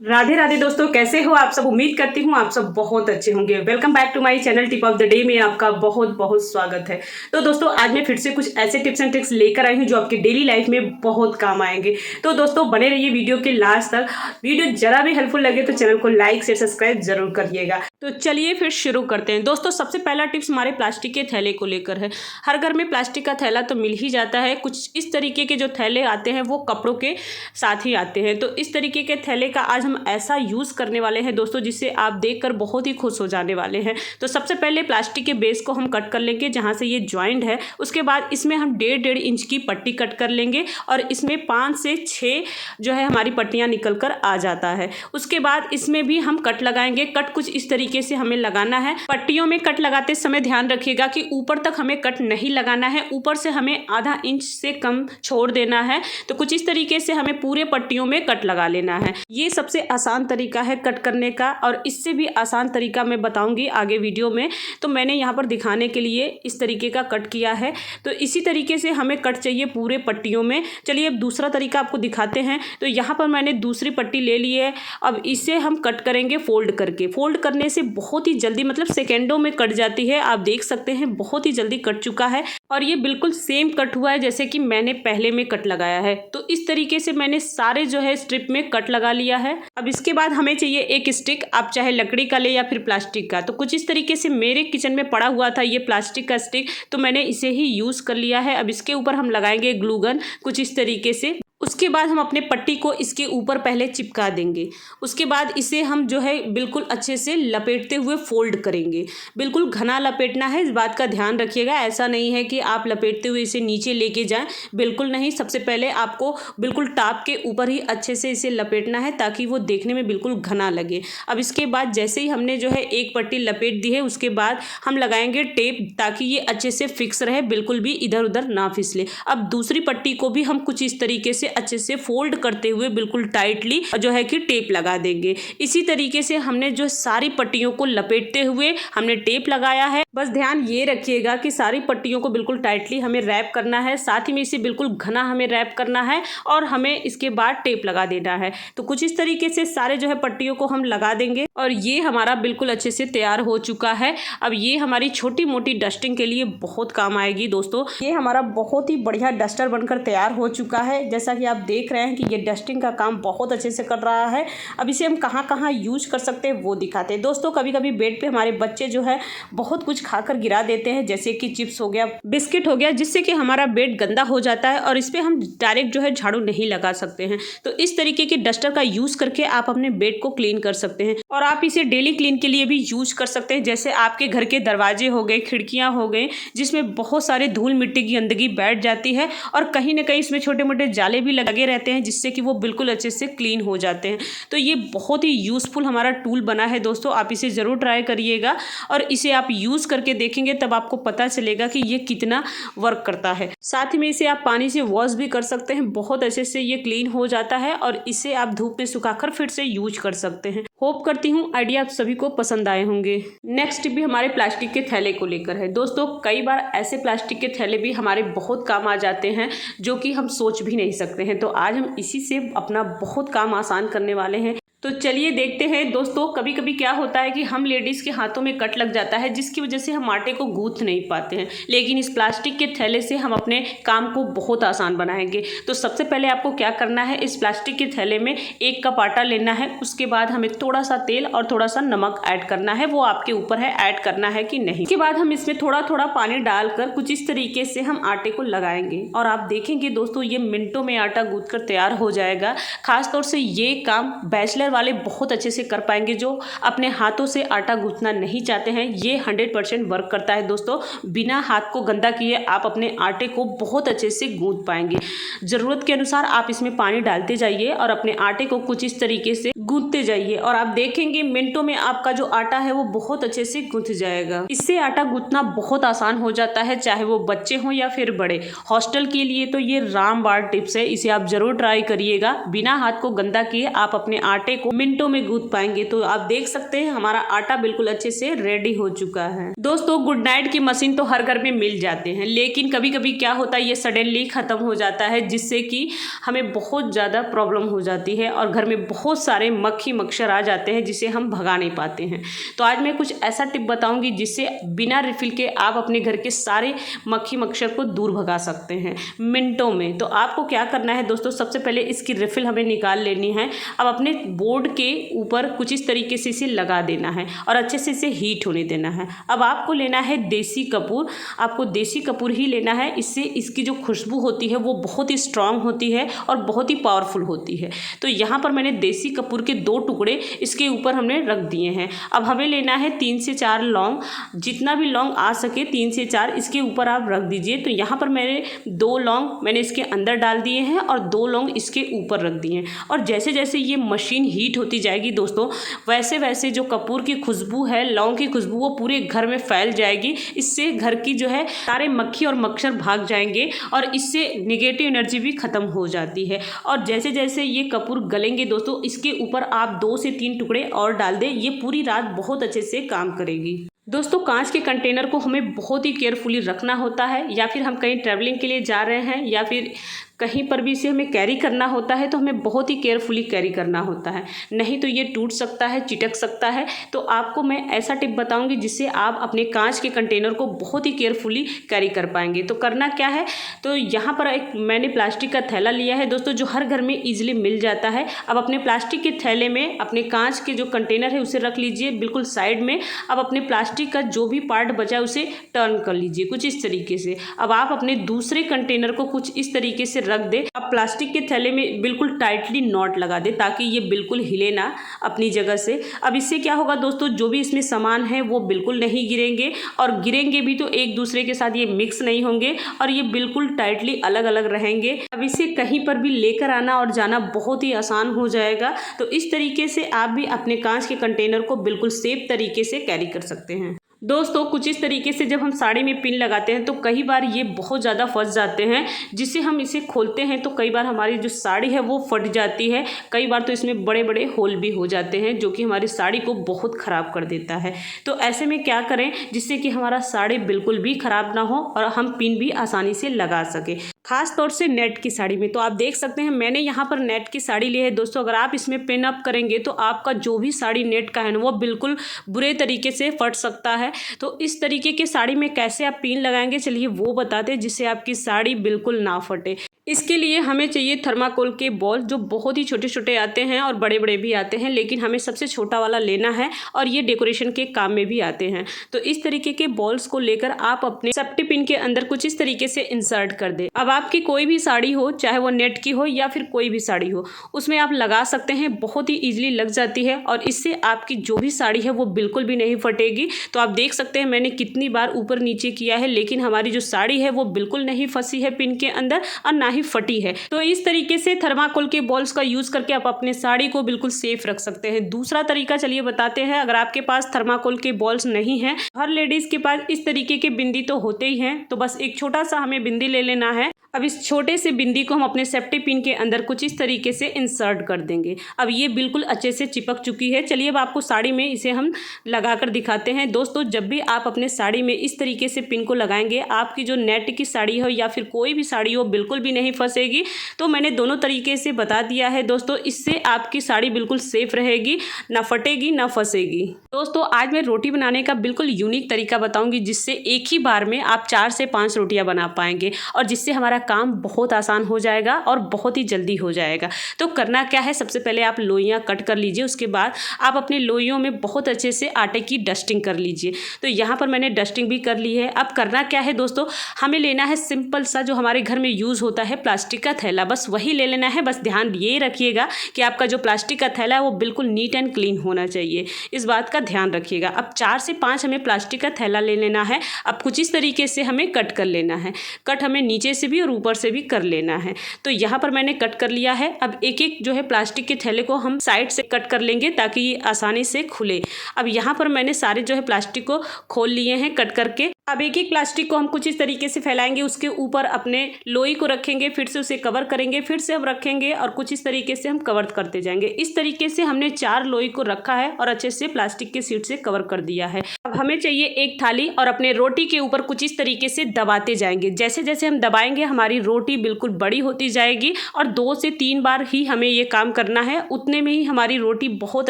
राधे राधे दोस्तों, कैसे हो आप सब। उम्मीद करती हूँ आप सब बहुत अच्छे होंगे। Welcome back to my channel tip of the day में आपका बहुत बहुत स्वागत है। तो दोस्तों आज मैं फिर से कुछ ऐसे टिप्स एंड ट्रिक्स लेकर आई हूँ जो आपकी डेली लाइफ में बहुत काम आएंगे। तो दोस्तों बने रहिए वीडियो के लास्ट तक। वीडियो जरा भी हेल्पफुल लगे तो चैनल को लाइक शेयर सब्सक्राइब जरूर करिएगा। तो चलिए फिर शुरू करते हैं। दोस्तों सबसे पहला टिप्स हमारे प्लास्टिक के थैले को लेकर है। हर घर में प्लास्टिक का थैला तो मिल ही जाता है। कुछ इस तरीके के जो थैले आते हैं वो कपड़ों के साथ ही आते हैं। तो इस तरीके के थैले का आज हम ऐसा यूज़ करने वाले हैं दोस्तों जिससे आप देखकर बहुत ही खुश हो जाने वाले हैं। तो सबसे पहले प्लास्टिक के बेस को हम कट कर लेंगे जहाँ से ये जॉइंट है। उसके बाद इसमें हम 1.5 इंच की पट्टी कट कर लेंगे और इसमें 5 से 6 जो है हमारी पट्टियाँ निकल कर आ जाता है। उसके बाद इसमें भी हम कट लगाएंगे। कट कुछ इस तरीके से हमें लगाना है। पट्टियों में कट लगाते समय ध्यान रखिएगा कि ऊपर तक हमें कट नहीं लगाना है, ऊपर से हमें आधा इंच से कम छोड़ देना है। तो कुछ इस तरीके से हमें पूरे पट्टियों में कट लगा लेना है। ये सबसे आसान तरीका है कट करने का और इससे भी आसान तरीका मैं बताऊंगी आगे वीडियो में। तो मैंने यहाँ पर दिखाने के लिए इस तरीके का कट किया है। तो इसी तरीके से हमें कट चाहिए पूरे पट्टियों में। चलिए अब दूसरा तरीका आपको दिखाते हैं। तो यहाँ पर मैंने दूसरी पट्टी ले ली है। अब इसे हम कट करेंगे फोल्ड करके। फोल्ड करने से बहुत ही जल्दी मतलब सेकेंडों में कट जाती है। आप देख सकते हैं बहुत ही जल्दी कट चुका है और ये बिल्कुल सेम कट हुआ है जैसे कि मैंने पहले में कट लगाया है। तो इस तरीके से मैंने सारे जो है स्ट्रिप में कट लगा लिया है। अब इसके बाद हमें चाहिए एक स्टिक। आप चाहे लकड़ी का ले या फिर प्लास्टिक का। तो कुछ इस तरीके से मेरे किचन में पड़ा हुआ था ये प्लास्टिक का स्टिक, तो मैंने इसे ही यूज कर लिया है। अब इसके ऊपर हम लगाएंगे ग्लू गन कुछ इस तरीके से। उसके बाद हम अपने पट्टी को इसके ऊपर पहले चिपका देंगे। उसके बाद इसे हम जो है बिल्कुल अच्छे से लपेटते हुए फोल्ड करेंगे। बिल्कुल घना लपेटना है, इस बात का ध्यान रखिएगा। ऐसा नहीं है कि आप लपेटते हुए इसे नीचे लेके जाएं, बिल्कुल नहीं। सबसे पहले आपको बिल्कुल टॉप के ऊपर ही अच्छे से इसे लपेटना है ताकि वो देखने में बिल्कुल घना लगे। अब इसके बाद जैसे ही हमने जो है एक पट्टी लपेट दी है उसके बाद हम लगाएंगे टेप ताकि ये अच्छे से फिक्स रहे, बिल्कुल भी इधर उधर ना फिसले। अब दूसरी पट्टी को भी हम कुछ इस तरीके से अच्छे से फोल्ड करते हुए बिल्कुल टाइटली जो है कि टेप लगा देंगे। इसी तरीके से हमने जो सारी पट्टियों को लपेटते हुए हमने टेप लगाया है। बस ध्यान ये रखिएगा कि सारी पट्टियों को बिल्कुल टाइटली हमें रैप करना है, साथ ही में इसे बिल्कुल घना हमें रैप करना है और हमें इसके बाद टेप लगा देना है। तो कुछ इस तरीके से सारे जो है पट्टियों को हम लगा देंगे और ये हमारा बिल्कुल अच्छे से तैयार हो चुका है। अब ये हमारी छोटी मोटी डस्टिंग के लिए बहुत काम आएगी दोस्तों। ये हमारा बहुत ही बढ़िया डस्टर बनकर तैयार हो चुका है। जैसा कि आप देख रहे हैं कि ये डस्टिंग का काम बहुत अच्छे से कर रहा है। अब इसे हम कहाँ कहाँ यूज कर सकते हैं वो दिखाते हैं दोस्तों। कभी कभी बेड पे हमारे बच्चे जो है बहुत कुछ खाकर गिरा देते हैं, जैसे कि चिप्स हो गया, बिस्किट हो गया, जिससे कि हमारा बेड गंदा हो जाता है और इस पर हम डायरेक्ट जो है झाड़ू नहीं लगा सकते हैं। तो इस तरीके के डस्टर का यूज करके आप अपने बेड को क्लीन कर सकते हैं और आप इसे डेली क्लीन के लिए भी यूज कर सकते हैं। जैसे आपके घर के दरवाजे हो गए, खिड़कियां हो गई, जिसमें बहुत सारे धूल मिट्टी की गंदगी बैठ जाती है और कहीं ना कहीं इसमें छोटे मोटे जाले भी लगे रहते हैं जिससे कि वो बिल्कुल अच्छे से क्लीन हो जाते हैं। तो ये बहुत ही यूजफुल हमारा टूल बना है दोस्तों। आप इसे ज़रूर ट्राई करिएगा और इसे आप यूज़ करके देखेंगे तब आपको पता चलेगा कि ये कितना वर्क करता है। साथ ही में इसे आप पानी से वॉश भी कर सकते हैं, बहुत अच्छे से ये क्लीन हो जाता है और इसे आप धूप में सुखाकर फिर से यूज कर सकते हैं। होप करती हूँ आइडिया आप सभी को पसंद आए होंगे। नेक्स्ट भी हमारे प्लास्टिक के थैले को लेकर है दोस्तों। कई बार ऐसे प्लास्टिक के थैले भी हमारे बहुत काम आ जाते हैं जो कि हम सोच भी नहीं सकते हैं। तो आज हम इसी से अपना बहुत काम आसान करने वाले हैं। तो चलिए देखते हैं दोस्तों। कभी कभी क्या होता है कि हम लेडीज़ के हाथों में कट लग जाता है जिसकी वजह से हम आटे को गूंथ नहीं पाते हैं, लेकिन इस प्लास्टिक के थैले से हम अपने काम को बहुत आसान बनाएंगे। तो सबसे पहले आपको क्या करना है, इस प्लास्टिक के थैले में 1 कप आटा लेना है। उसके बाद हमें थोड़ा सा तेल और थोड़ा सा नमक ऐड करना है, वो आपके ऊपर है ऐड करना है कि नहीं। उसके बाद हम इसमें थोड़ा थोड़ा पानी डालकर कुछ इस तरीके से हम आटे को लगाएंगे और आप देखेंगे दोस्तों ये मिनटों में आटा गूंथ कर तैयार हो जाएगा। खासतौर से ये काम बैचलर वाले बहुत अच्छे से कर पाएंगे जो अपने हाथों से आटा गूंथना नहीं चाहते हैं। ये 100% वर्क करता है दोस्तों। बिना हाथ को गंदा किए आप अपने आटे को बहुत अच्छे से गूंथ पाएंगे। ज़रूरत के अनुसार आप इसमें पानी डालते जाइए और अपने आटे को कुछ इस तरीके से गूंथते जाइए और आप देखेंगे मिनटों में आपका जो आटा है वो बहुत अच्छे से गूंथ जाएगा। इससे आटा गूंथना बहुत आसान हो जाता है, चाहे वो बच्चे हों या फिर बड़े। हॉस्टल के लिए तो ये रामबाण टिप्स है, इसे आप जरूर ट्राई करिएगा। बिना हाथ को गंदा किए आप अपने आटे को मिनटों में गूंथ पाएंगे। तो आप देख सकते हैं हमारा आटा बिल्कुल अच्छे से रेडी हो चुका है। दोस्तों गुड नाइट की मशीन तो हर घर में मिल जाते हैं, लेकिन कभी कभी क्या होता है ये सडनली खत्म हो जाता है जिससे कि हमें बहुत ज़्यादा प्रॉब्लम हो जाती है और घर में बहुत सारे मक्खी मच्छर आ जाते हैं जिसे हम भगा नहीं पाते हैं। तो आज मैं कुछ ऐसा टिप बताऊंगी जिससे बिना रिफिल के आप अपने घर के सारे मक्खी मच्छर को दूर भगा सकते हैं मिनटों में। तो आपको क्या करना है दोस्तों, सबसे पहले इसकी रिफिल हमें निकाल लेनी है। अब अपने बोर्ड के ऊपर कुछ इस तरीके से इसे लगा देना है और अच्छे से इसे हीट होने देना है। अब आपको लेना है देसी कपूर, आपको देसी कपूर ही लेना है। इससे इसकी जो खुशबू होती है वो बहुत ही स्ट्रांग होती है और बहुत ही पावरफुल होती है। तो यहाँ पर मैंने देसी कपूर के 2 टुकड़े इसके ऊपर हमने रख दिए हैं। अब हमें लेना है 3 से 4 लौंग, जितना भी लौंग आ सके 3 से 4 इसके ऊपर आप रख दीजिए। तो यहाँ पर मैंने 2 लौंग मैंने इसके अंदर डाल दिए हैं और 2 लौंग इसके ऊपर रख दिए हैं। और जैसे जैसे ये मशीन हीट होती जाएगी दोस्तों, वैसे वैसे जो कपूर की खुशबू है, लौंग की खुशबू, वो पूरे घर में फैल जाएगी। इससे घर की जो है सारे मक्खी और मच्छर भाग जाएंगे और इससे नेगेटिव एनर्जी भी खत्म हो जाती है। और जैसे जैसे ये कपूर गलेंगे दोस्तों, इसके ऊपर आप 2 से 3 टुकड़े और डाल दें। ये पूरी रात बहुत अच्छे से काम करेगी। दोस्तों कांच के कंटेनर को हमें बहुत ही केयरफुली रखना होता है, या फिर हम कहीं ट्रैवलिंग के लिए जा रहे हैं या फिर कहीं पर भी इसे हमें कैरी करना होता है, तो हमें बहुत ही केयरफुली कैरी करना होता है, नहीं तो ये टूट सकता है, चिटक सकता है। तो आपको मैं ऐसा टिप बताऊंगी जिससे आप अपने कांच के कंटेनर को बहुत ही केयरफुली कैरी कर पाएंगे। तो करना क्या है, तो यहाँ पर एक मैंने प्लास्टिक का थैला लिया है दोस्तों, जो हर घर में ईजिली मिल जाता है। अब अपने प्लास्टिक के थैले में अपने कांच के जो कंटेनर है उसे रख लीजिए बिल्कुल साइड में। अब अपने प्लास्टिक का जो भी पार्ट बचा है उसे टर्न कर लीजिए कुछ इस तरीके से। अब आप अपने दूसरे कंटेनर को कुछ इस तरीके से रख दे। अब प्लास्टिक के थैले में बिल्कुल टाइटली नॉट लगा दे ताकि ये बिल्कुल हिले ना अपनी जगह से। अब इससे क्या होगा दोस्तों, जो भी इसमें सामान है वो बिल्कुल नहीं गिरेंगे, और गिरेंगे भी तो एक दूसरे के साथ ये मिक्स नहीं होंगे और ये बिल्कुल टाइटली अलग अलग रहेंगे। अब इसे कहीं पर भी लेकर आना और जाना बहुत ही आसान हो जाएगा। तो इस तरीके से आप भी अपने कांच के कंटेनर को बिल्कुल सेफ तरीके से कैरी कर सकते हैं। दोस्तों कुछ इस तरीके से जब हम साड़ी में पिन लगाते हैं तो कई बार ये बहुत ज़्यादा फंस जाते हैं, जिससे हम इसे खोलते हैं तो कई बार हमारी जो साड़ी है वो फट जाती है। कई बार तो इसमें बड़े बड़े होल भी हो जाते हैं जो कि हमारी साड़ी को बहुत ख़राब कर देता है। तो ऐसे में क्या करें जिससे कि हमारा साड़ी बिल्कुल भी ख़राब ना हो और हम पिन भी आसानी से लगा सकें, खास तौर से नेट की साड़ी में। तो आप देख सकते हैं मैंने यहाँ पर नेट की साड़ी ली है दोस्तों। अगर आप इसमें पिन अप करेंगे तो आपका जो भी साड़ी नेट का है ना वो बिल्कुल बुरे तरीके से फट सकता है। तो इस तरीके के साड़ी में कैसे आप पिन लगाएंगे चलिए वो बताते हैं, जिससे आपकी साड़ी बिल्कुल ना फटे। इसके लिए हमें चाहिए थर्माकोल के बॉल, जो बहुत ही छोटे छोटे आते हैं और बड़े बड़े भी आते हैं, लेकिन हमें सबसे छोटा वाला लेना है और ये डेकोरेशन के काम में भी आते हैं। तो इस तरीके के बॉल्स को लेकर आप अपने सेफ्टी पिन के अंदर कुछ इस तरीके से इंसर्ट कर दें। अब आपकी कोई भी साड़ी हो, चाहे वो नेट की हो या फिर कोई भी साड़ी हो, उसमें आप लगा सकते हैं। बहुत ही ईजिली लग जाती है और इससे आपकी जो भी साड़ी है वो बिल्कुल भी नहीं फटेगी। तो आप देख सकते हैं मैंने कितनी बार ऊपर नीचे किया है, लेकिन हमारी जो साड़ी है वो बिल्कुल नहीं फंसी है पिन के अंदर और ना ही फटी है। तो इस तरीके से थर्माकोल के बॉल्स का यूज करके आप अपने साड़ी को बिल्कुल सेफ रख सकते हैं। दूसरा तरीका चलिए बताते हैं। अगर आपके पास थर्माकोल के बॉल्स नहीं है, हर लेडीज के पास इस तरीके के बिंदी तो होते ही हैं, तो बस एक छोटा सा हमें बिंदी ले लेना है। अब इस छोटे से बिंदी को हम अपने सेफ्टी पिन के अंदर कुछ इस तरीके से इंसर्ट कर देंगे। अब ये बिल्कुल अच्छे से चिपक चुकी है। चलिए अब आपको साड़ी में इसे हम लगाकर दिखाते हैं। दोस्तों जब भी आप अपने साड़ी में इस तरीके से पिन को लगाएंगे, आपकी जो नेट की साड़ी हो या फिर कोई भी साड़ी हो बिल्कुल भी नहीं फंसेगी। तो मैंने दोनों तरीके से बता दिया है दोस्तों, इससे आपकी साड़ी बिल्कुल सेफ रहेगी, ना फटेगी ना फंसेगी। दोस्तों आज मैं रोटी बनाने का बिल्कुल यूनिक तरीका बताऊंगी, जिससे एक ही बार में आप 4 से 5 रोटियां बना पाएंगे और जिससे हमारा काम बहुत आसान हो जाएगा और बहुत ही जल्दी हो जाएगा। तो करना क्या है, सबसे पहले आप लोइयां कट कर लीजिए। उसके बाद आप अपने लोइयों में बहुत अच्छे से आटे की डस्टिंग कर लीजिए। तो यहाँ पर मैंने डस्टिंग भी कर ली है। अब करना क्या है दोस्तों, हमें लेना है सिंपल सा जो हमारे घर में यूज़ होता है प्लास्टिक का थैला, बस वही ले लेना है। बस ध्यान ये रखिएगा कि आपका जो प्लास्टिक का थैला है वो बिल्कुल नीट एंड क्लीन होना चाहिए, इस बात का ध्यान रखिएगा। अब 4 से 5 हमें प्लास्टिक का थैला ले लेना है। अब कुछ इस तरीके से हमें कट कर लेना है। कट हमें नीचे से भी और ऊपर से भी कर लेना है। तो यहाँ पर मैंने कट कर लिया है। अब एक एक जो है प्लास्टिक के थैले को हम साइड से कट कर लेंगे ताकि ये आसानी से खुले। अब यहाँ पर मैंने सारे जो है प्लास्टिक को खोल लिए हैं कट करके। अब एक एक प्लास्टिक को हम कुछ इस तरीके से फैलाएंगे, उसके ऊपर अपने लोई को रखेंगे, फिर से उसे कवर करेंगे, फिर से हम रखेंगे और कुछ इस तरीके से हम कवर करते जाएंगे। इस तरीके से हमने 4 लोई को रखा है और अच्छे से प्लास्टिक के शीट से कवर कर दिया है। अब हमें चाहिए एक थाली और अपने रोटी के ऊपर कुछ इस तरीके से दबाते जाएंगे। जैसे जैसे हम दबाएंगे हमारी रोटी बिल्कुल बड़ी होती जाएगी और 2 से 3 बार ही हमें ये काम करना है, उतने में ही हमारी रोटी बहुत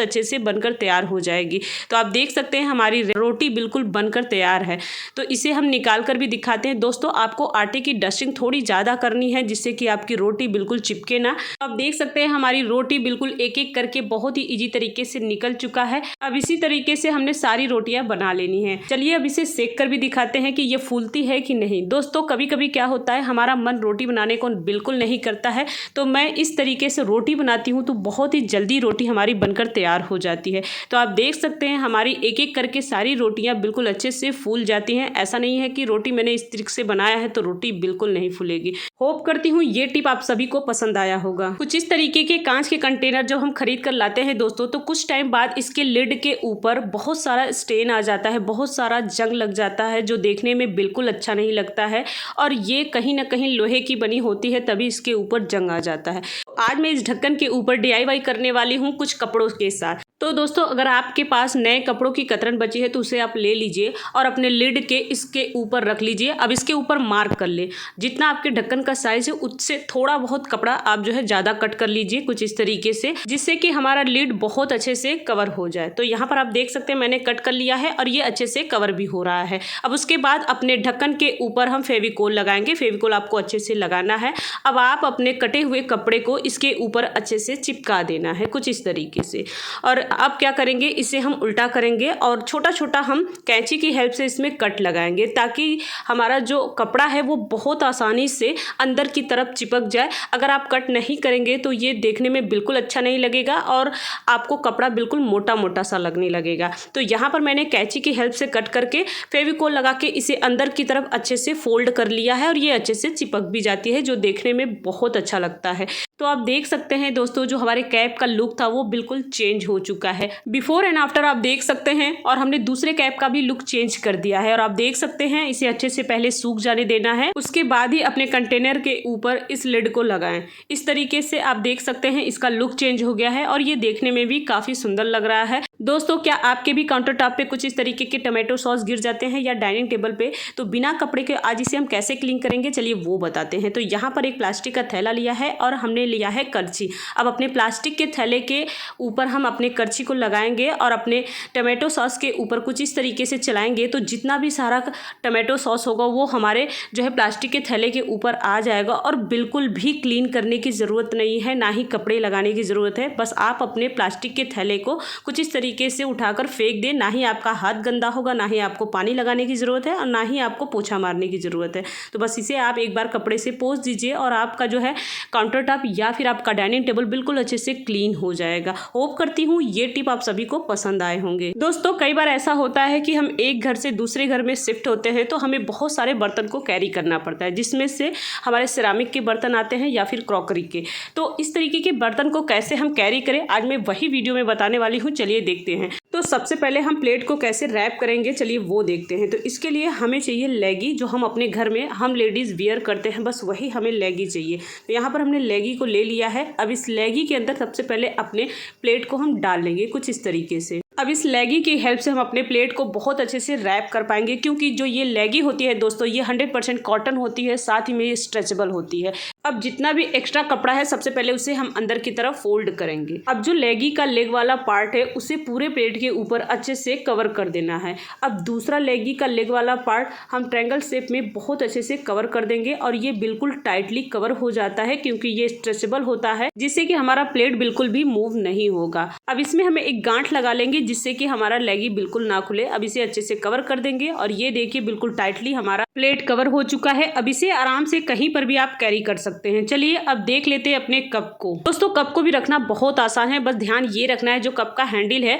अच्छे से बनकर तैयार हो जाएगी। तो आप देख सकते हैं हमारी रोटी बिल्कुल बनकर तैयार है। तो इसे हम निकाल कर भी दिखाते हैं। दोस्तों आपको आटे की डस्टिंग थोड़ी ज़्यादा करनी है जिससे कि आपकी रोटी बिल्कुल चिपके ना। आप देख सकते हैं हमारी रोटी बिल्कुल एक एक करके बहुत ही इजी तरीके से निकल चुका है। अब इसी तरीके से हमने सारी रोटियां बना लेनी है। चलिए अब इसे सेक कर भी दिखाते हैं कि ये फूलती है कि नहीं। दोस्तों कभी कभी क्या होता है हमारा मन रोटी बनाने को बिल्कुल नहीं करता है, तो मैं इस तरीके से रोटी बनाती हूँ तो बहुत ही जल्दी रोटी हमारी बनकर तैयार हो जाती है। तो आप देख सकते हैं हमारी एक एक करके सारी रोटियां बिल्कुल अच्छे से फूल जाती हैं। ऐसा नहीं है कि रोटी मैंने इस तरीके से बनाया है तो रोटी बिल्कुल नहीं फूलेगी। होप करती हूँ ये टिप आप सभी को पसंद आया होगा। कुछ इस तरीके के कांच के कंटेनर जो हम खरीद कर लाते हैं दोस्तों, तो कुछ टाइम बाद इसके लिड के ऊपर बहुत सारा स्टेन आ जाता है, बहुत सारा जंग लग जाता है जो देखने में बिल्कुल अच्छा नहीं लगता है और ये कहीं ना कहीं लोहे की बनी होती है तभी इसके ऊपर जंग आ जाता है। आज मैं इस ढक्कन के ऊपर DIY करने वाली हूँ कुछ कपड़ों के साथ। तो दोस्तों अगर आपके पास नए कपड़ों की कतरन बची है तो उसे आप ले लीजिए और अपने लिड के इसके ऊपर रख लीजिए। अब इसके ऊपर मार्क कर ले, जितना आपके ढक्कन का साइज है उससे थोड़ा बहुत कपड़ा आप जो है ज़्यादा कट कर लीजिए कुछ इस तरीके से, जिससे कि हमारा लिड बहुत अच्छे से कवर हो जाए। तो यहाँ पर आप देख सकते हैं मैंने कट कर लिया है और ये अच्छे से कवर भी हो रहा है। अब उसके बाद अपने ढक्कन के ऊपर हम फेविकोल लगाएंगे। फेविकोल आपको अच्छे से लगाना है। अब आप अपने कटे हुए कपड़े को इसके ऊपर अच्छे से चिपका देना है कुछ इस तरीके से। और अब क्या करेंगे, इसे हम उल्टा करेंगे और छोटा छोटा हम कैंची की हेल्प से इसमें कट लगाएंगे ताकि हमारा जो कपड़ा है वो बहुत आसानी से अंदर की तरफ चिपक जाए। अगर आप कट नहीं करेंगे तो ये देखने में बिल्कुल अच्छा नहीं लगेगा और आपको कपड़ा बिल्कुल मोटा मोटा सा लगने लगेगा। तो यहाँ पर मैंने कैंची की हेल्प से कट करके फेविकोल लगा के इसे अंदर की तरफ अच्छे से फोल्ड कर लिया है और ये अच्छे से चिपक भी जाती है जो देखने में बहुत अच्छा लगता है। तो आप देख सकते हैं दोस्तों जो हमारे कैप का लुक था वो बिल्कुल चेंज हो चुका है। बिफोर एंड आफ्टर आप देख सकते हैं और हमने दूसरे कैप का भी लुक चेंज कर दिया है। और आप देख सकते हैं इसे अच्छे से पहले सूख जाने देना है, उसके बाद ही अपने कंटेनर के ऊपर इस लिड को लगाएं। इस तरीके से आप देख सकते हैं इसका लुक चेंज हो गया है और ये देखने में भी काफी सुंदर लग रहा है। दोस्तों क्या आपके भी काउंटर टॉप पे कुछ इस तरीके के टमाटो सॉस गिर जाते हैं या डाइनिंग टेबल पे, तो बिना कपड़े के आज इसे हम कैसे क्लीन करेंगे चलिए वो बताते हैं। तो यहाँ पर एक प्लास्टिक का थैला लिया है और हमने लिया है करछी। अब अपने प्लास्टिक के थैले के ऊपर हम अपने करछी को लगाएंगे और अपने टमाटो सॉस के ऊपर कुछ इस तरीके से चलाएंगे तो जितना भी सारा टमाटो सॉस होगा वो हमारे जो है प्लास्टिक के थैले के ऊपर आ जाएगा और बिल्कुल भी क्लीन करने की ज़रूरत नहीं है, ना ही कपड़े लगाने की ज़रूरत है। बस आप अपने प्लास्टिक के थैले को कुछ इस तरीके से उठाकर फेंक दें। ना ही आपका हाथ गंदा होगा, ना ही आपको पानी लगाने की ज़रूरत है और ना ही आपको पोछा मारने की ज़रूरत है। तो बस इसे आप एक बार कपड़े से पोंछ दीजिए और आपका जो है काउंटर टॉप या फिर आपका डाइनिंग टेबल बिल्कुल अच्छे से क्लीन हो जाएगा। होप करती हूँ ये टिप आप सभी को पसंद आए होंगे। दोस्तों कई बार ऐसा होता है कि हम एक घर से दूसरे घर में शिफ्ट होते हैं तो हमें बहुत सारे बर्तन को कैरी करना पड़ता है, जिसमें से हमारे सिरामिक के बर्तन आते हैं या फिर क्रॉकरी के। तो इस तरीके के बर्तन को कैसे हम कैरी करें आज मैं वही वीडियो में बताने वाली हूँ। चलिए देखते हैं। तो सबसे पहले हम प्लेट को कैसे रैप करेंगे चलिए वो देखते हैं। तो इसके लिए हमें चाहिए लेगी, जो हम अपने घर में हम लेडीज़ वियर करते हैं, बस वही हमें लेगी चाहिए। तो यहाँ पर हमने लेगी को ले लिया है। अब इस लेगी के अंदर सबसे पहले अपने प्लेट को हम डाल लेंगे कुछ इस तरीके से। अब इस लेगी की हेल्प से हम अपने प्लेट को बहुत अच्छे से रैप कर पाएंगे, क्योंकि जो ये लेगी होती है दोस्तों ये 100% कॉटन होती है, साथ ही में ये स्ट्रेचेबल होती है। अब जितना भी एक्स्ट्रा कपड़ा है सबसे पहले उसे हम अंदर की तरफ फोल्ड करेंगे। अब जो लेगी का लेग वाला पार्ट है उसे पूरे प्लेट के ऊपर अच्छे से कवर कर देना है। अब दूसरा लेगी का लेग वाला पार्ट हम ट्रायंगल शेप में बहुत अच्छे से कवर कर देंगे और ये बिल्कुल टाइटली कवर हो जाता है क्योंकि ये स्ट्रेचेबल होता है, जिससे कि हमारा प्लेट बिल्कुल भी मूव नहीं होगा। अब इसमें हमें एक गांठ लगा लेंगे जिससे कि हमारा लेगी बिल्कुल ना खुले। अब इसे अच्छे से कवर कर देंगे और ये देखिए बिल्कुल टाइटली हमारा प्लेट कवर हो चुका है। अब इसे आराम से कहीं पर भी आप कैरी कर सकते हैं। चलिए अब देख लेते हैं अपने कप को। दोस्तों कप को भी रखना बहुत आसान है, बस ध्यान ये रखना है जो कप का हैंडल है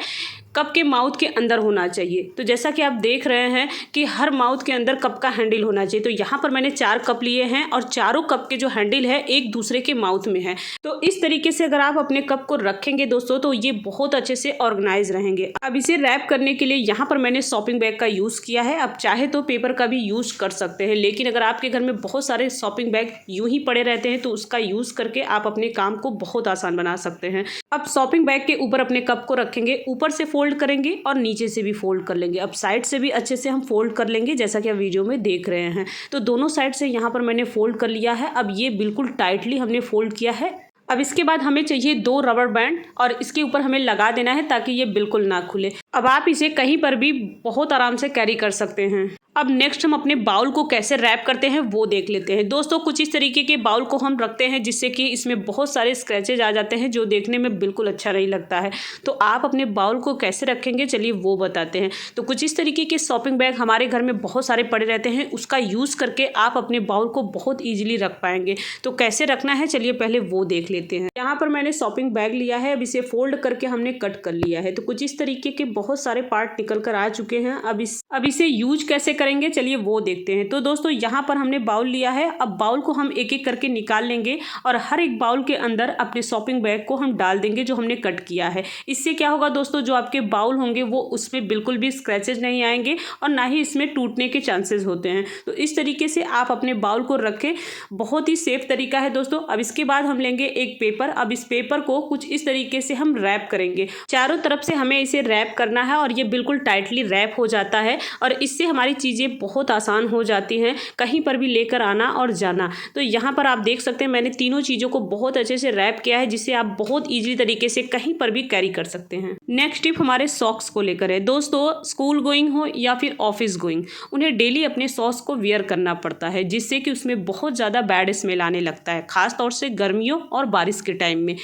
कप के माउथ के अंदर होना चाहिए। तो जैसा कि आप देख रहे हैं कि हर माउथ के अंदर कप का हैंडल होना चाहिए। तो यहाँ पर मैंने 4 कप लिए हैं और चारों कप के जो हैंडल है एक दूसरे के माउथ में है। तो इस तरीके से अगर आप अपने कप को रखेंगे दोस्तों तो ये बहुत अच्छे से ऑर्गेनाइज रहेंगे। अब इसे रैप करने के लिए यहाँ पर मैंने शॉपिंग बैग का यूज़ किया है। आप चाहे तो पेपर का भी यूज़ कर सकते हैं, लेकिन अगर आपके घर में बहुत सारे शॉपिंग बैग यूं ही पड़े रहते हैं तो उसका यूज़ करके आप अपने काम को बहुत आसान बना सकते हैं। अब शॉपिंग बैग के ऊपर अपने कप को रखेंगे, ऊपर से फोल्ड करेंगे और नीचे से भी फोल्ड कर लेंगे। अब साइड से भी अच्छे से हम फोल्ड कर लेंगे जैसा कि आप वीडियो में देख रहे हैं। तो दोनों साइड से यहाँ पर मैंने फोल्ड कर लिया है। अब ये बिल्कुल टाइटली हमने फोल्ड किया है। अब इसके बाद हमें चाहिए 2 रबर बैंड और इसके ऊपर हमें लगा देना है ताकि ये बिल्कुल ना खुले। अब आप इसे कहीं पर भी बहुत आराम से कैरी कर सकते हैं। अब नेक्स्ट हम अपने बाउल को कैसे रैप करते हैं वो देख लेते हैं। दोस्तों कुछ इस तरीके के बाउल को हम रखते हैं जिससे कि इसमें बहुत सारे स्क्रैचेज आ जाते हैं जो देखने में बिल्कुल अच्छा नहीं लगता है। तो आप अपने बाउल को कैसे रखेंगे चलिए वो बताते हैं। तो कुछ इस तरीके के शॉपिंग बैग हमारे घर में बहुत सारे पड़े रहते हैं, उसका यूज़ करके आप अपने बाउल को बहुत ईजिली रख पाएंगे। तो कैसे रखना है चलिए पहले वो देख लेते हैं। यहाँ पर मैंने शॉपिंग बैग लिया है। अब इसे फोल्ड करके हमने कट कर लिया है। तो कुछ इस तरीके के बहुत सारे पार्ट निकल कर आ चुके हैं। अब इसे यूज कैसे करेंगे चलिए वो देखते हैं। तो दोस्तों यहाँ पर हमने बाउल लिया है। अब बाउल को हम एक एक करके निकाल लेंगे और हर एक बाउल के अंदर अपने शॉपिंग बैग को हम डाल देंगे जो हमने कट किया है। इससे क्या होगा दोस्तों, जो आपके बाउल होंगे वो उसमें बिल्कुल भी स्क्रैचेज नहीं आएंगे और ना ही इसमें टूटने के चांसेस होते हैं। तो इस तरीके से आप अपने बाउल को रखें, बहुत ही सेफ तरीका है दोस्तों। अब इसके बाद हम लेंगे एक पेपर। अब इस पेपर को कुछ इस तरीके से हम रैप करेंगे। चारों तरफ से हमें इसे रैप करना है और ये बिल्कुल टाइटली रैप हो जाता है और इससे हमारी चीज़ें बहुत आसान हो जाती हैं कहीं पर भी लेकर आना और जाना। तो यहाँ पर आप देख सकते हैं मैंने तीनों चीज़ों को बहुत अच्छे से रैप किया है जिससे आप बहुत ईजी तरीके से कहीं पर भी कैरी कर सकते हैं। नेक्स्ट टिप हमारे सॉक्स को लेकर है। दोस्तों स्कूल गोइंग हो या फिर ऑफिस गोइंग, उन्हें डेली अपने सॉक्स को वियर करना पड़ता है जिससे कि उसमें बहुत ज़्यादा बैड स्मेल आने लगता है, खासतौर से गर्मियों और बारिश के टाइम में।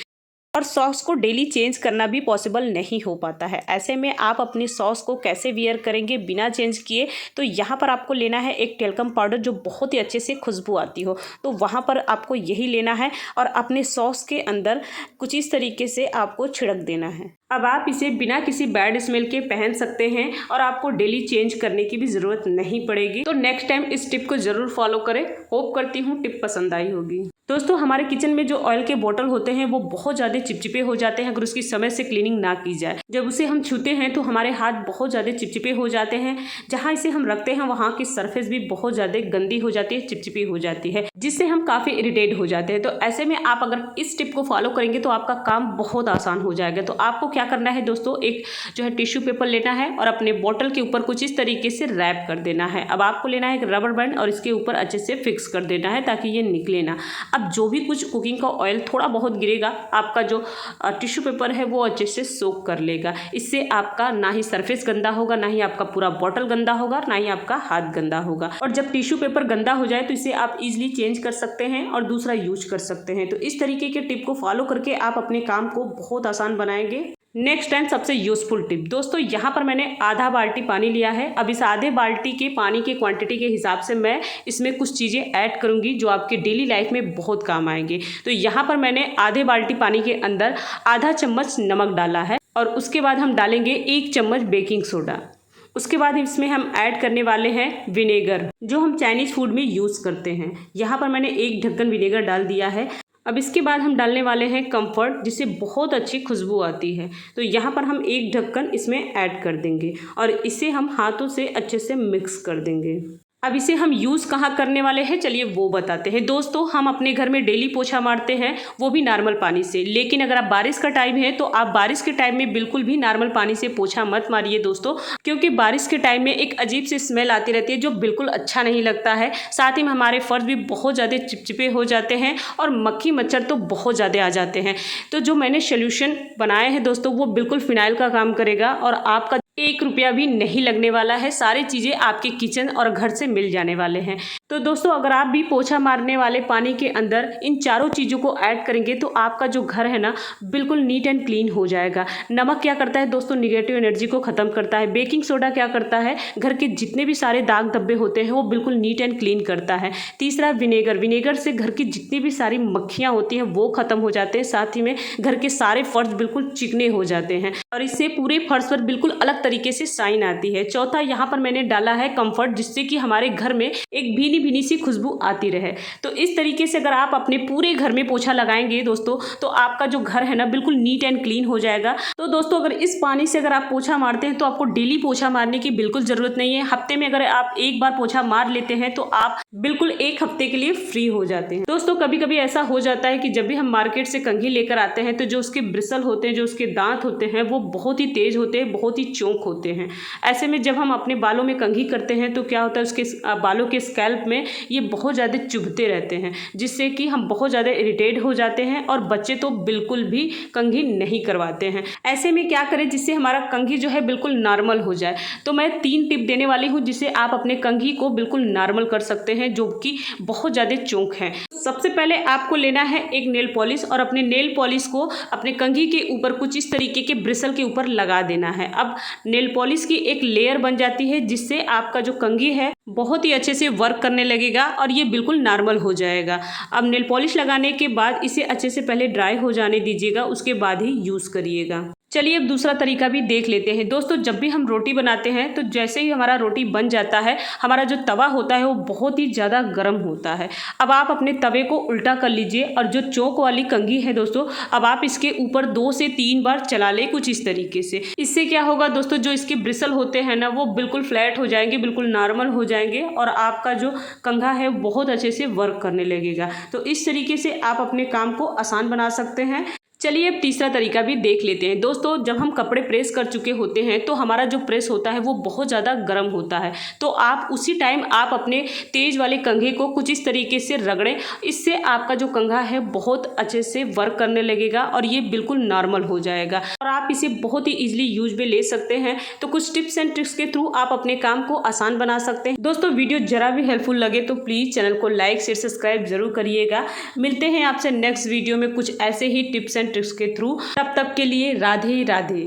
और सॉक्स को डेली चेंज करना भी पॉसिबल नहीं हो पाता है। ऐसे में आप अपनी सॉक्स को कैसे वियर करेंगे बिना चेंज किए? तो यहाँ पर आपको लेना है एक टेल्कम पाउडर जो बहुत ही अच्छे से खुशबू आती हो, तो वहाँ पर आपको यही लेना है और अपने सॉक्स के अंदर कुछ इस तरीके से आपको छिड़क देना है। अब आप इसे बिना किसी बैड स्मेल के पहन सकते हैं और आपको डेली चेंज करने की भी ज़रूरत नहीं पड़ेगी। तो नेक्स्ट टाइम इस टिप को ज़रूर फॉलो करें। होप करती हूँ टिप पसंद आई होगी। दोस्तों हमारे किचन में जो ऑयल के बोतल होते हैं वो बहुत ज़्यादा चिपचिपे हो जाते हैं अगर उसकी समय से क्लीनिंग ना की जाए। जब उसे हम छूते हैं तो हमारे हाथ बहुत ज़्यादा चिपचिपे हो जाते हैं। जहाँ इसे हम रखते हैं वहाँ की सरफेस भी बहुत ज़्यादा गंदी हो जाती है, चिपचिपी हो जाती है, जिससे हम काफ़ी इरिटेट हो जाते हैं। तो ऐसे में आप अगर इस टिप को फॉलो करेंगे तो आपका काम बहुत आसान हो जाएगा। तो आपको क्या करना है दोस्तों, एक जो है टिश्यू पेपर लेना है और अपने बोतल के ऊपर कुछ इस तरीके से रैप कर देना है। अब आपको लेना है एक रबर बैंड और इसके ऊपर अच्छे से फिक्स कर देना है ताकि ये निकले ना। अब जो भी कुछ कुकिंग का ऑयल थोड़ा बहुत गिरेगा, आपका जो टिश्यू पेपर है वो अच्छे से सोक कर लेगा। इससे आपका ना ही सरफेस गंदा होगा, ना ही आपका पूरा बॉटल गंदा होगा, ना ही आपका हाथ गंदा होगा। और जब टिश्यू पेपर गंदा हो जाए तो इसे आप इजीली चेंज कर सकते हैं और दूसरा यूज कर सकते हैं। तो इस तरीके के टिप को फॉलो करके आप अपने काम को बहुत आसान बनाएंगे। नेक्स्ट टाइम सबसे यूजफुल टिप दोस्तों, यहाँ पर मैंने आधा बाल्टी पानी लिया है। अब इस आधे बाल्टी के पानी की क्वांटिटी के हिसाब से मैं इसमें कुछ चीज़ें ऐड करूँगी जो आपके डेली लाइफ में बहुत काम आएंगे। तो यहाँ पर मैंने आधे बाल्टी पानी के अंदर आधा चम्मच नमक डाला है और उसके बाद हम डालेंगे 1 चम्मच बेकिंग सोडा। उसके बाद इसमें हम ऐड करने वाले हैं विनेगर जो हम चाइनीज़ फूड में यूज़ करते हैं। यहाँ पर मैंने 1 ढक्कन विनेगर डाल दिया है। अब इसके बाद हम डालने वाले हैं कम्फर्ट जिससे बहुत अच्छी खुशबू आती है। तो यहाँ पर हम 1 ढक्कन इसमें ऐड कर देंगे और इसे हम हाथों से अच्छे से मिक्स कर देंगे। अब इसे हम यूज़ कहाँ करने वाले हैं चलिए वो बताते हैं। दोस्तों हम अपने घर में डेली पोछा मारते हैं, वो भी नॉर्मल पानी से। लेकिन अगर आप बारिश का टाइम है तो आप बारिश के टाइम में बिल्कुल भी नॉर्मल पानी से पोछा मत मारिए दोस्तों, क्योंकि बारिश के टाइम में एक अजीब सी स्मेल आती रहती है जो बिल्कुल अच्छा नहीं लगता है। साथ ही में हमारे फर्श भी बहुत ज़्यादा चिपचिपे हो जाते हैं और मक्खी मच्छर तो बहुत ज़्यादा आ जाते हैं। तो जो मैंने सोल्यूशन बनाए हैं दोस्तों वो बिल्कुल फिनाइल का काम करेगा और आपका 1 रुपया भी नहीं लगने वाला है। सारी चीज़ें आपके किचन और घर से मिल जाने वाले हैं। तो दोस्तों अगर आप भी पोछा मारने वाले पानी के अंदर इन चारों चीज़ों को ऐड करेंगे तो आपका जो घर है ना बिल्कुल नीट एंड क्लीन हो जाएगा। नमक क्या करता है दोस्तों, निगेटिव एनर्जी को ख़त्म करता है। बेकिंग सोडा क्या करता है, घर के जितने भी सारे दाग धब्बे होते हैं वो बिल्कुल नीट एंड क्लीन करता है। तीसरा विनेगर, विनेगर से घर की जितनी भी सारी मक्खियाँ होती हैं वो ख़त्म हो जाते हैं, साथ ही में घर के सारे फर्श बिल्कुल चिकने हो जाते हैं और इससे पूरे फर्श पर बिल्कुल अलग तरीके से शाइन आती है। चौथा यहाँ पर मैंने डाला है कंफर्ट, जिससे कि हमारे घर में एक भीनी भीनी सी खुशबू आती रहे। तो इस तरीके से अगर आप अपने पूरे घर में पोछा लगाएंगे दोस्तों तो आपका जो घर है ना बिल्कुल नीट एंड क्लीन हो जाएगा। तो दोस्तों अगर इस पानी से अगर आप पोछा मारते हैं तो आपको डेली पोछा मारने की बिल्कुल जरूरत नहीं है। हफ्ते में अगर आप एक बार पोछा मार लेते हैं तो आप बिल्कुल एक हफ्ते के लिए फ्री हो जाते हैं। दोस्तों कभी कभी ऐसा हो जाता है कि जब भी हम मार्केट से कंघी लेकर आते हैं तो जो उसके ब्रिसल होते हैं, जो उसके दांत होते हैं वो बहुत ही तेज होते हैं, बहुत ही चौंक होते हैं। ऐसे में जब हम अपने बालों में कंघी करते हैं तो क्या होता है, उसके बालों के स्कैल्प में ये बहुत ज़्यादा चुभते रहते हैं, जिससे कि हम बहुत ज़्यादा इरिटेट हो जाते हैं और बच्चे तो बिल्कुल भी कंघी नहीं करवाते हैं। ऐसे में क्या करें जिससे हमारा कंघी जो है बिल्कुल नॉर्मल हो जाए। तो मैं 3 टिप देने वाली हूँ जिससे आप अपने कंघी को बिल्कुल नॉर्मल कर सकते हैं जो कि बहुत ज़्यादा चौंक है। सबसे पहले आपको लेना है एक नेल पॉलिश और अपने नेल पॉलिश को अपने कंघी के ऊपर कुछ इस तरीके के ब्रिसल के ऊपर लगा देना है। अब नेल पॉलिश की एक लेयर बन जाती है जिससे आपका जो कंघी है बहुत ही अच्छे से वर्क करने लगेगा और ये बिल्कुल नॉर्मल हो जाएगा। अब नेल पॉलिश लगाने के बाद इसे अच्छे से पहले ड्राई हो जाने दीजिएगा, उसके बाद ही यूज़ करिएगा। चलिए अब दूसरा तरीका भी देख लेते हैं। दोस्तों जब भी हम रोटी बनाते हैं तो जैसे ही हमारा रोटी बन जाता है, हमारा जो तवा होता है वो बहुत ही ज़्यादा गर्म होता है। अब आप अपने तवे को उल्टा कर लीजिए और जो चौक वाली कंघी है दोस्तों, अब आप इसके ऊपर 2 से 3 बार चला लें कुछ इस तरीके से। इससे क्या होगा दोस्तों, जो इसके ब्रिसल होते हैं ना वो बिल्कुल फ्लैट हो जाएंगे, बिल्कुल नॉर्मल हो जाएंगे और आपका जो कंघा है बहुत अच्छे से वर्क करने लगेगा। तो इस तरीके से आप अपने काम को आसान बना सकते हैं। चलिए अब तीसरा तरीका भी देख लेते हैं। दोस्तों जब हम कपड़े प्रेस कर चुके होते हैं तो हमारा जो प्रेस होता है वो बहुत ज़्यादा गर्म होता है, तो आप उसी टाइम आप अपने तेज वाले कंघे को कुछ इस तरीके से रगड़ें। इससे आपका जो कंघा है बहुत अच्छे से वर्क करने लगेगा और ये बिल्कुल नॉर्मल हो जाएगा और आप इसे बहुत ही ईजिली यूज में ले सकते हैं। तो कुछ टिप्स एंड ट्रिक्स के थ्रू आप अपने काम को आसान बना सकते हैं। दोस्तों वीडियो जरा भी हेल्पफुल लगे तो प्लीज़ चैनल को लाइक शेयर सब्सक्राइब जरूर करिएगा। मिलते हैं आपसे नेक्स्ट वीडियो में कुछ ऐसे ही टिप्स एंड ट्रिक्स के थ्रू। तब तक के लिए राधे राधे।